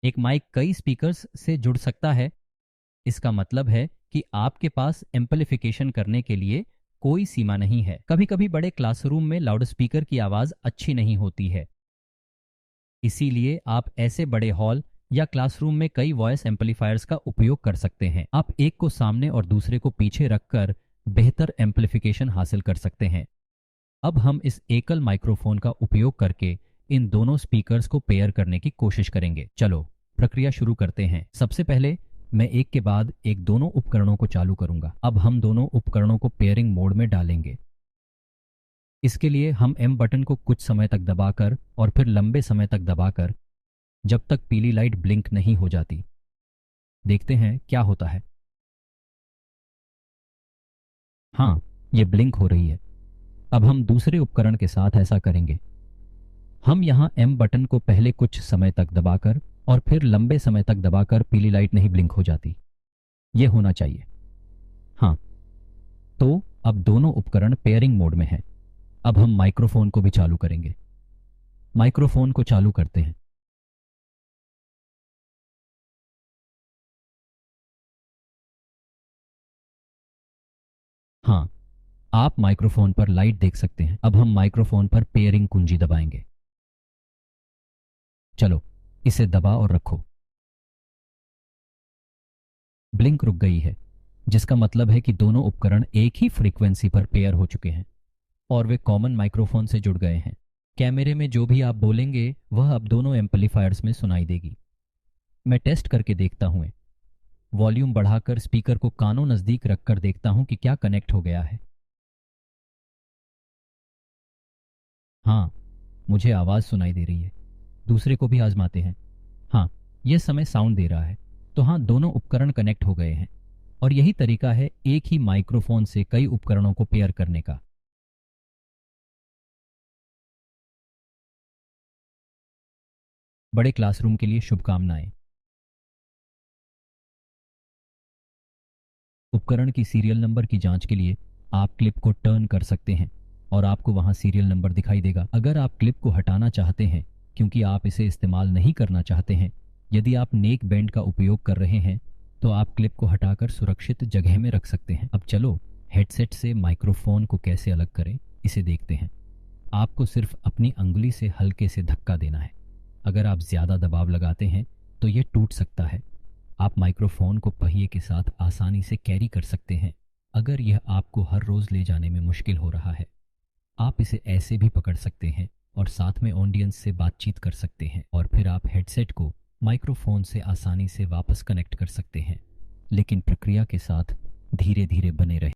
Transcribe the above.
एक माइक कई स्पीकर्स से जुड़ सकता है। इसका मतलब है कि आपके पास एम्पलीफिकेशन करने के लिए कोई सीमा नहीं है। कभी कभी बड़े क्लासरूम में लाउडस्पीकर की आवाज़ अच्छी नहीं होती है, इसीलिए आप ऐसे बड़े हॉल या क्लासरूम में कई वॉइस एम्पलीफायर्स का उपयोग कर सकते हैं। आप एक को सामने और दूसरे को पीछे रखकर बेहतर एम्पलीफिकेशन हासिल कर सकते हैं। अब हम इस एकल माइक्रोफोन का उपयोग करके इन दोनों स्पीकर्स को पेयर करने की कोशिश करेंगे। चलो प्रक्रिया शुरू करते हैं। सबसे पहले मैं एक के बाद एक दोनों उपकरणों को चालू करूंगा। अब हम दोनों उपकरणों को पेयरिंग मोड में डालेंगे। इसके लिए हम एम बटन को कुछ समय तक दबाकर और फिर लंबे समय तक दबाकर, जब तक पीली लाइट ब्लिंक नहीं हो जाती, देखते हैं क्या होता है। हाँ, ये ब्लिंक हो रही है। अब हम दूसरे उपकरण के साथ ऐसा करेंगे। हम यहाँ एम बटन को पहले कुछ समय तक दबाकर और फिर लंबे समय तक दबाकर पीली लाइट नहीं ब्लिंक हो जाती। ये होना चाहिए। हाँ, तो अब दोनों उपकरण पेयरिंग मोड में हैं। अब हम माइक्रोफोन को भी चालू करेंगे। माइक्रोफोन को चालू करते हैं। हाँ, आप माइक्रोफोन पर लाइट देख सकते हैं। अब हम माइक्रोफोन पर पेयरिंग कुंजी दबाएंगे। चलो इसे दबा और रखो। ब्लिंक रुक गई है, जिसका मतलब है कि दोनों उपकरण एक ही फ्रीक्वेंसी पर पेयर हो चुके हैं और वे कॉमन माइक्रोफोन से जुड़ गए हैं। कैमरे में जो भी आप बोलेंगे वह अब दोनों एम्पलीफायर्स में सुनाई देगी। मैं टेस्ट करके देखता हूँ। वॉल्यूम बढ़ाकर स्पीकर को कानों नज़दीक रखकर देखता हूँ कि क्या कनेक्ट हो गया है। हाँ, मुझे आवाज़ सुनाई दे रही है। दूसरे को भी आजमाते हैं। हाँ, यह समय साउंड दे रहा है। तो हाँ, दोनों उपकरण कनेक्ट हो गए हैं और यही तरीका है एक ही माइक्रोफोन से कई उपकरणों को पेयर करने का। बड़े क्लासरूम के लिए शुभकामनाएं। उपकरण की सीरियल नंबर की जांच के लिए आप क्लिप को टर्न कर सकते हैं और आपको वहां सीरियल नंबर दिखाई देगा। अगर आप क्लिप को हटाना चाहते हैं क्योंकि आप इसे इस्तेमाल नहीं करना चाहते हैं, यदि आप नेक बैंड का उपयोग कर रहे हैं, तो आप क्लिप को हटाकर सुरक्षित जगह में रख सकते हैं। अब चलो हेडसेट से माइक्रोफोन को कैसे अलग करें, इसे देखते हैं। आपको सिर्फ अपनी अंगुली से हल्के से धक्का देना है। अगर आप ज़्यादा दबाव लगाते हैं तो ये टूट सकता है। आप माइक्रोफोन को पहिए के साथ आसानी से कैरी कर सकते हैं। अगर यह आपको हर रोज़ ले जाने में मुश्किल हो रहा है, आप इसे ऐसे भी पकड़ सकते हैं और साथ में ऑडियंस से बातचीत कर सकते हैं और फिर आप हेडसेट को माइक्रोफोन से आसानी से वापस कनेक्ट कर सकते हैं। लेकिन प्रक्रिया के साथ धीरे धीरे बने रहें।